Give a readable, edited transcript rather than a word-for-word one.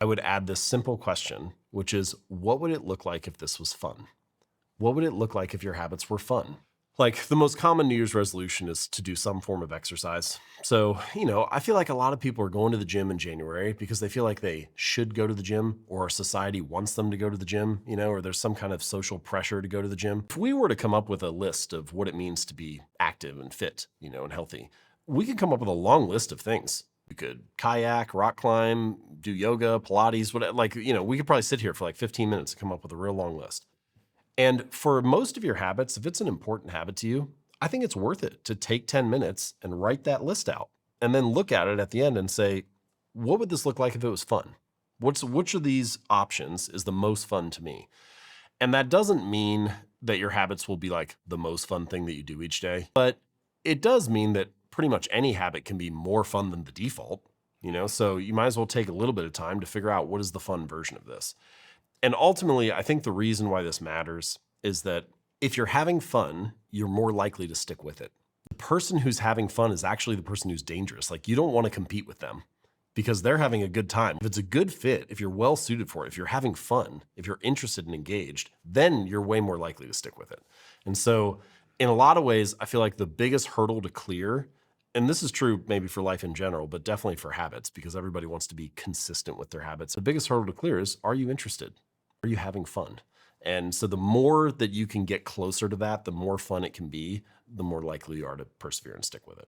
I would add this simple question, which is, what would it look like if this was fun? What would it look like if your habits were fun? Like the most common New Year's resolution is to do some form of exercise. So, I feel like a lot of people are going to the gym in January because they feel like they should go to the gym or our society wants them to go to the gym, or there's some kind of social pressure to go to the gym. If we were to come up with a list of what it means to be active and fit, and healthy, we could come up with a long list of things. We could kayak, rock climb, do yoga, Pilates, whatever. We could probably sit here for like 15 minutes and come up with a real long list. And for most of your habits, if it's an important habit to you, I think it's worth it to take 10 minutes and write that list out and then look at it at the end and say, what would this look like if it was fun? Which of these options is the most fun to me? And that doesn't mean that your habits will be like the most fun thing that you do each day, but it does mean that pretty much any habit can be more fun than the default, so you might as well take a little bit of time to figure out what is the fun version of this. And ultimately, I think the reason why this matters is that if you're having fun, you're more likely to stick with it. The person who's having fun is actually the person who's dangerous. Like, you don't want to compete with them because they're having a good time. If it's a good fit, if you're well suited for it, if you're having fun, if you're interested and engaged, then you're way more likely to stick with it. And so in a lot of ways, I feel like the biggest hurdle to clear, and this is true maybe for life in general, but definitely for habits, because everybody wants to be consistent with their habits. The biggest hurdle to clear is, are you interested? Are you having fun? And so the more that you can get closer to that, the more fun it can be, the more likely you are to persevere and stick with it.